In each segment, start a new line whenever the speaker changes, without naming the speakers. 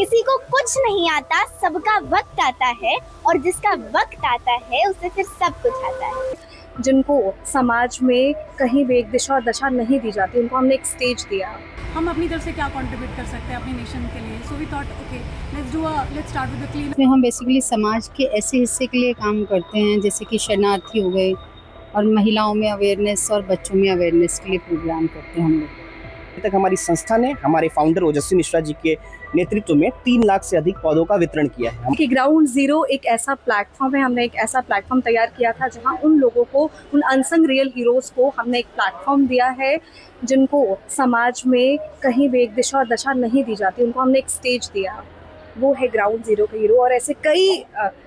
किसी को कुछ नहीं आता, सबका वक्त आता है, और जिसका वक्त आता है उसे फिर सब कुछ आता है।
जिनको समाज में कहीं भी एक दिशा और दशा नहीं दी जाती, उनको हमने एक स्टेज दिया।
हम अपनी तरफ से क्या कंट्रीब्यूट कर सकते हैं अपनी नेशन के लिए। So we thought okay let's start with the clean.
इसमें हम बेसिकली समाज के ऐसे हिस्से के लिए काम करते हैं जैसे कि शरणार्थी हो गए, और महिलाओं में अवेयरनेस और बच्चों में अवेयरनेस के लिए प्रोग्राम करते हैं हम लोग।
अभी तक हमारी संस्था ने हमारे फाउंडर ओजस्वी मिश्रा जी के नेतृत्व में 3 लाख से अधिक पौधों का वितरण किया है।
कि ग्राउंड जीरो एक ऐसा प्लेटफॉर्म है, हमने एक ऐसा प्लेटफॉर्म तैयार किया था जहां उन लोगों को, उन अनसंग रियल हीरोज़ को हमने एक प्लेटफॉर्म दिया है जिनको समाज में कहीं भी एक दिशा और दशा नहीं दी जाती, उनको हमने एक स्टेज दिया। वो है ग्राउंड जीरो के हीरो। और ऐसे कई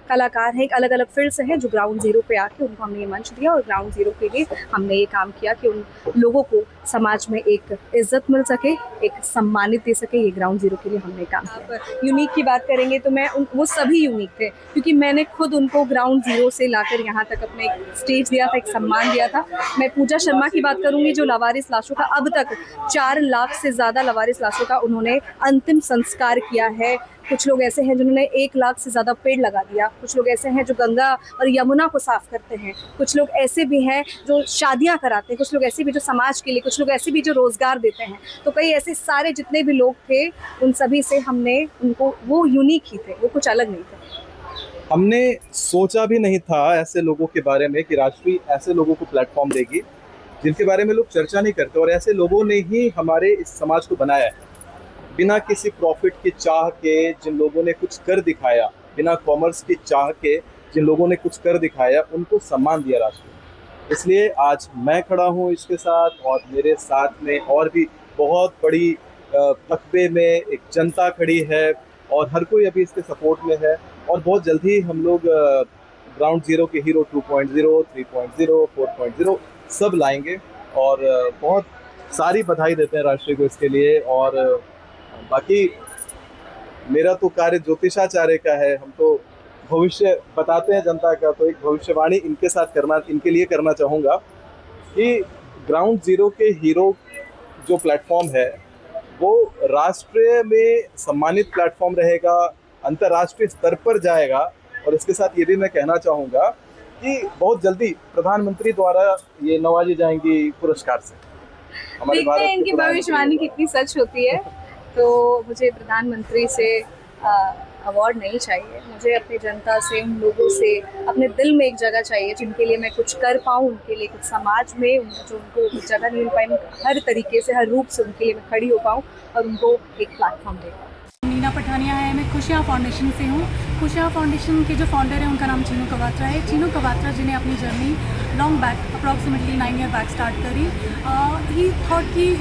कलाकार हैं अलग अलग फील्ड से हैं जो ग्राउंड जीरो पे आके उनको हमने ये मंच दिया, और ग्राउंड जीरो के लिए हमने ये काम किया कि उन लोगों को समाज में एक इज्जत मिल सके, एक सम्मानित दे सके। ये ग्राउंड जीरो के लिए हमने काम किया। यूनिक की बात करेंगे तो वो सभी यूनिक थे, क्योंकि मैंने खुद उनको ग्राउंड जीरो से लाकर यहाँ तक अपने एक स्टेज दिया था, एक सम्मान दिया था। मैं पूजा शर्मा की बात करूँगी जो लावारिस लाशों का अब तक 4 लाख से ज़्यादा लावारिस लाशों का उन्होंने अंतिम संस्कार किया है। कुछ लोग ऐसे हैं जिन्होंने 1 लाख से ज़्यादा पेड़ लगा दिया। कुछ लोग ऐसे हैं जो गंगा और यमुना को साफ करते हैं। कुछ लोग ऐसे भी हैं जो शादियां कराते हैं। कुछ लोग ऐसे भी जो समाज के लिए, कुछ लोग ऐसे भी जो रोज़गार देते हैं। तो कई ऐसे सारे जितने भी लोग थे, उन सभी से हमने उनको, वो यूनिक ही थे, वो कुछ अलग नहीं थे।
हमने सोचा भी नहीं था ऐसे लोगों के बारे में कि राष्ट्रीय ऐसे लोगों को प्लेटफॉर्म देगी जिनके बारे में लोग चर्चा नहीं करते, और ऐसे लोगों ने ही हमारे इस समाज को बनाया है। बिना किसी प्रॉफिट की चाह के जिन लोगों ने कुछ कर दिखाया, बिना कॉमर्स की चाह के जिन लोगों ने कुछ कर दिखाया, उनको सम्मान दिया राष्ट्र। इसलिए आज मैं खड़ा हूँ इसके साथ, और मेरे साथ में और भी बहुत बड़ी रकबे में एक जनता खड़ी है, और हर कोई अभी इसके सपोर्ट में है। और बहुत जल्दी हम लोग ग्राउंड जीरो के हीरो 2.0, 3.0, 4.0 सब लाएंगे, और बहुत सारी बधाई देते हैं राष्ट्र को इसके लिए। और बाकी मेरा तो कार्य ज्योतिषाचार्य का है, हम तो भविष्य बताते हैं जनता का। तो एक भविष्यवाणी इनके साथ करना, इनके लिए करना चाहूँगा कि ग्राउंड जीरो के हीरो जो प्लेटफॉर्म है वो राष्ट्रीय में सम्मानित प्लेटफॉर्म रहेगा, अंतर्राष्ट्रीय स्तर पर जाएगा। और इसके साथ ये भी मैं कहना चाहूँगा कि बहुत जल्दी प्रधानमंत्री द्वारा ये नवाजी जाएंगी पुरस्कार से।
देखते हैं इनकी भविष्यवाणी कितनी सच होती है। तो मुझे प्रधानमंत्री से अवार्ड नहीं चाहिए, मुझे अपनी जनता से, उन लोगों से, अपने दिल में एक जगह चाहिए जिनके लिए मैं कुछ कर पाऊँ, उनके लिए कुछ समाज में जो उनको जगह नहीं मिल पाई, हर तरीके से, हर रूप से उनके लिए मैं खड़ी हो पाऊँ और उनको एक प्लेटफॉर्म दे पाऊँ।
मीना पठानिया है, मैं खुशियाँ फाउंडेशन से हूँ। खुशियाँ फाउंडेशन के जो फाउंडर हैं उनका नाम चीनू कवात्रा है। चीनू कवात्रा जिन्हें अपनी journey long back approximately 9 year back start करी। ही थॉट कि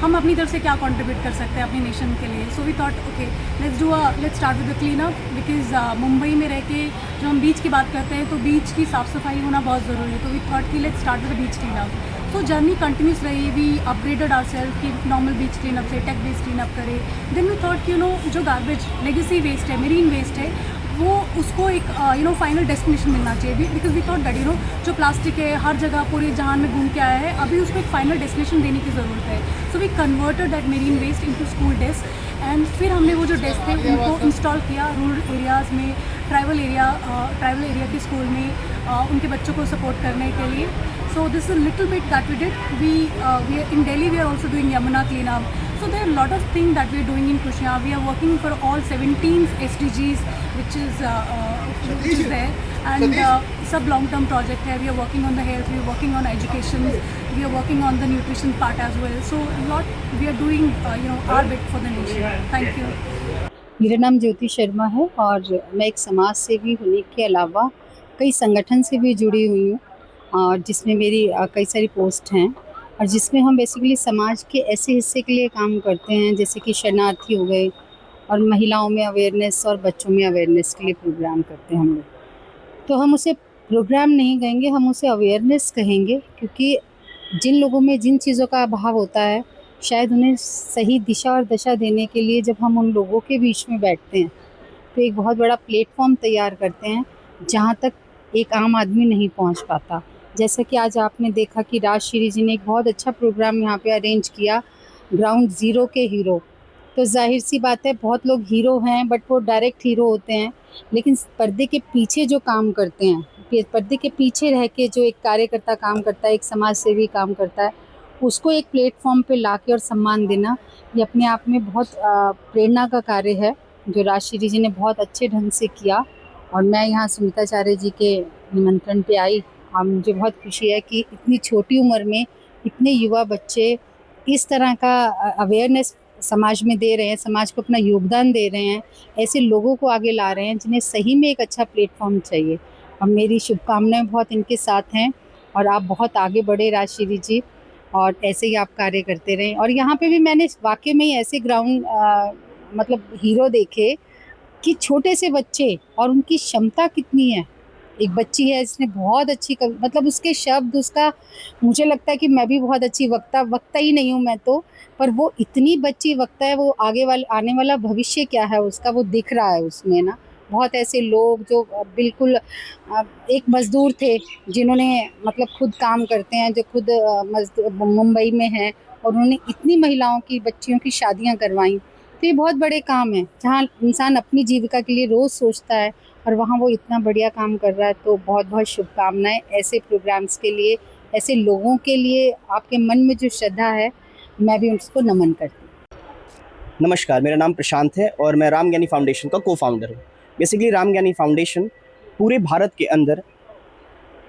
हम अपनी तरफ से क्या कंट्रीब्यूट कर सकते हैं अपनी नेशन के लिए। So we thought okay let's start with the clean up, because Mumbai में रह के जो हम बीच की बात करते हैं तो बीच की साफ़ सफाई होना बहुत ज़रूरी है। तो वी थॉट कि let's start with the beach clean up. So journey continuous रही। वी अपग्रेडेड आवर कि नॉर्मल बीच क्लीन अप से टेक बेस्ड क्लीन अप करें। देन वी थॉट कि जो गार्बेज लेगेसी वेस्ट है, मेरीन वेस्ट है, वो उसको एक फाइनल डेस्टिनेशन मिलना चाहिए। बिकॉज वी थॉट दैट जो प्लास्टिक है हर जगह पूरे जहान में घूम के आया है, अभी उसको एक फाइनल डेस्टिनेशन देने की ज़रूरत है। So we converted that marine waste into school desk, and फिर हमने वो जो डेस्क थे उनको इंस्टॉल किया रूरल एरियाज़ में, ट्राइबल एरिया के स्कूल में उनके बच्चों को सपोर्ट करने के लिए। So this is a little bit that we did. We are in Delhi. We are also doing Yamuna cleanup. So there are a lot of things that we are doing in Khushiyan. We are working for all 17 SDGs, which is there, and sub long-term project hai. We are working on the health. We are working on education. We are working on the nutrition part as well. So a lot we are doing, our bit for the nation. Thank you.
मेरा नाम ज्योति शर्मा है, और मैं एक समाज सेवी होने के अलावा कई संगठन से भी जुड़ी हुई हूँ, और जिसमें मेरी कई सारी पोस्ट हैं, और जिसमें हम बेसिकली समाज के ऐसे हिस्से के लिए काम करते हैं जैसे कि शरणार्थी हो गए, और महिलाओं में अवेयरनेस और बच्चों में अवेयरनेस के लिए प्रोग्राम करते हैं हम लोग। तो हम उसे प्रोग्राम नहीं कहेंगे, हम उसे अवेयरनेस कहेंगे, क्योंकि जिन लोगों में जिन चीज़ों का अभाव होता है, शायद उन्हें सही दिशा और दशा देने के लिए जब हम उन लोगों के बीच में बैठते हैं तो एक बहुत बड़ा प्लेटफॉर्म तैयार करते हैं जहाँ तक एक आम आदमी नहीं पहुँच पाता। जैसा कि आज आपने देखा कि राजश्री जी ने एक बहुत अच्छा प्रोग्राम यहाँ पे अरेंज किया, ग्राउंड ज़ीरो के हीरो। तो जाहिर सी बात है बहुत लोग हीरो हैं बट वो डायरेक्ट हीरो होते हैं, लेकिन पर्दे के पीछे जो काम करते हैं, पर्दे के पीछे रह के जो एक कार्यकर्ता काम करता है, एक समाज सेवी काम करता है, उसको एक प्लेटफॉर्म पे लाके और सम्मान देना, ये अपने आप में बहुत प्रेरणा का कार्य है जो राजश्री जी ने बहुत अच्छे ढंग से किया। और मैं यहाँ सुमिताचार्य जी के निमंत्रण पे आई और मुझे बहुत खुशी है कि इतनी छोटी उम्र में इतने युवा बच्चे इस तरह का अवेयरनेस समाज में दे रहे हैं, समाज को अपना योगदान दे रहे हैं, ऐसे लोगों को आगे ला रहे हैं जिन्हें सही में एक अच्छा प्लेटफॉर्म चाहिए। और मेरी शुभकामनाएं बहुत इनके साथ हैं और आप बहुत आगे बढ़े राजश्री जी, और ऐसे ही आप कार्य करते रहें। और यहाँ पे भी मैंने वाकई में ही ऐसे ग्राउंड मतलब हीरो देखे कि छोटे से बच्चे और उनकी क्षमता कितनी है। एक बच्ची है जिसने बहुत अच्छी मतलब उसके शब्द, उसका मुझे लगता है कि मैं भी बहुत अच्छी वक्ता ही नहीं हूँ मैं तो, पर वो इतनी बच्ची वक्ता है, वो आने वाला भविष्य क्या है उसका वो दिख रहा है उसमें ना। बहुत ऐसे लोग जो बिल्कुल एक मज़दूर थे जिन्होंने मतलब खुद काम करते हैं, जो खुद मुंबई में हैं और उन्होंने इतनी महिलाओं की, बच्चियों की शादियां करवाई। तो ये बहुत बड़े काम है जहाँ इंसान अपनी जीविका के लिए रोज़ सोचता है और वहाँ वो इतना बढ़िया काम कर रहा है। तो बहुत बहुत शुभकामनाएं ऐसे प्रोग्राम्स के लिए, ऐसे लोगों के लिए। आपके मन में जो श्रद्धा है मैं भी उसको नमन करती हूँ।
नमस्कार, मेरा नाम प्रशांत है और मैं राम ज्ञानी फाउंडेशन का को फाउंडर हूँ। बेसिकली राम ज्ञानी फाउंडेशन पूरे भारत के अंदर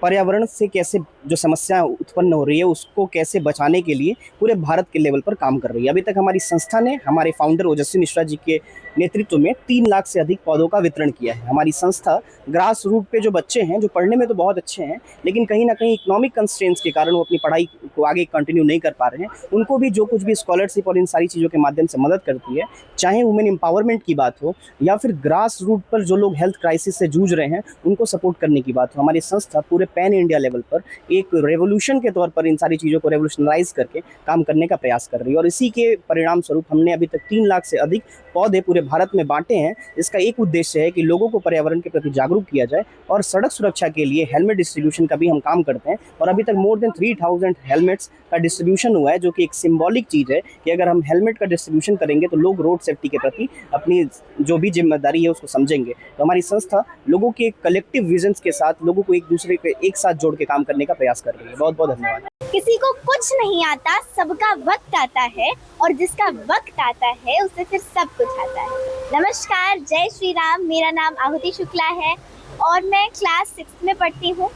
पर्यावरण से कैसे जो समस्याएं उत्पन्न हो रही है उसको कैसे बचाने के लिए पूरे भारत के लेवल पर काम कर रही है। अभी तक हमारी संस्था ने हमारे फाउंडर ओजस्वी मिश्रा जी के नेतृत्व में 3 लाख से अधिक पौधों का वितरण किया है। हमारी संस्था ग्रास रूट पे जो बच्चे हैं, जो पढ़ने में तो बहुत अच्छे हैं लेकिन कहीं ना कहीं इकोनॉमिक कंस्ट्रेंट्स के कारण वो अपनी पढ़ाई को आगे कंटिन्यू नहीं कर पा रहे हैं, उनको भी जो कुछ भी स्कॉलरशिप और इन सारी चीज़ों के माध्यम से मदद करती है। चाहे वुमेन एम्पावरमेंट की बात हो या फिर ग्रास रूट पर जो लोग हेल्थ क्राइसिस से जूझ रहे हैं उनको सपोर्ट करने की बात हो, हमारी संस्था पूरे पैन इंडिया लेवल पर एक रेवोल्यूशन के तौर पर इन सारी चीज़ों को रेवोल्यूशनराइज करके काम करने का प्रयास कर रही है। और इसी के परिणाम स्वरूप हमने अभी तक 3 लाख से अधिक पौधे पूरे भारत में बांटे हैं। इसका एक उद्देश्य है कि लोगों को पर्यावरण के प्रति जागरूक किया जाए और सड़क सुरक्षा के लिए हेलमेट डिस्ट्रीब्यूशन का भी हम काम करते हैं। और अभी तक मोर देन 3000 हेलमेट्स का डिस्ट्रीब्यूशन हुआ है, जो कि एक सिंबॉलिक चीज़ है कि अगर हम हेलमेट का डिस्ट्रीब्यूशन करेंगे तो लोग रोड सेफ्टी के प्रति अपनी जो भी जिम्मेदारी है उसको समझेंगे। तो हमारी संस्था लोगों के कलेक्टिव विजन्स के साथ लोगों को एक दूसरे के एक साथ जोड़ के काम करने का प्रयास कर रही है। बहुत बहुत धन्यवाद।
किसी को कुछ नहीं आता, सबका वक्त आता है और जिसका वक्त आता है उसे फिर सब कुछ आता है। नमस्कार, जय श्री राम। मेरा नाम आहुति शुक्ला है और मैं क्लास 6 में पढ़ती हूँ।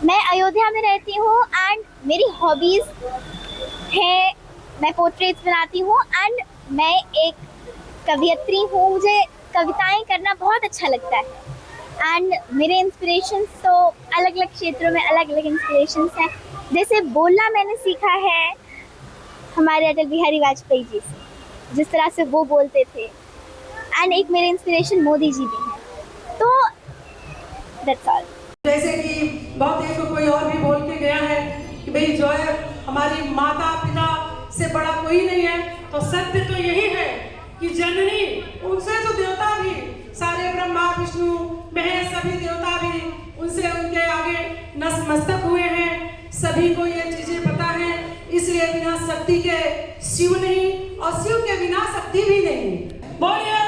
मैं अयोध्या में रहती हूँ एंड मेरी हॉबीज़ है, मैं पोर्ट्रेट्स बनाती हूँ एंड मैं एक कवियत्री हूँ। मुझे कविताएं करना बहुत अच्छा लगता है एंड मेरे इंस्पिरेशंस तो अलग अलग क्षेत्रों में अलग अलग इंस्पिरेशंस हैं। जैसे बोलना मैंने सीखा है हमारे अटल बिहारी वाजपेयी जी से, जिस तरह से वो बोलते थे, एंड एक मेरे इंस्पिरेशन मोदी जी भी हैं। तो दैट्स ऑल।
जैसे कि बहुत एक कोई और भी बोल के गया है कि भाई जो है हमारी माता पिता से बड़ा कोई नहीं है, तो सत्य तो यही है कि जननी, उनसे तो देवता भी, सारे ब्रह्मा विष्णु महेश सभी देवता भी उनसे उनके आगे नतमस्तक हुए हैं। सभी को ये चीजें पता है, इसलिए बिना शक्ति के शिव नहीं और शिव के बिना शक्ति भी नहीं। बोलिए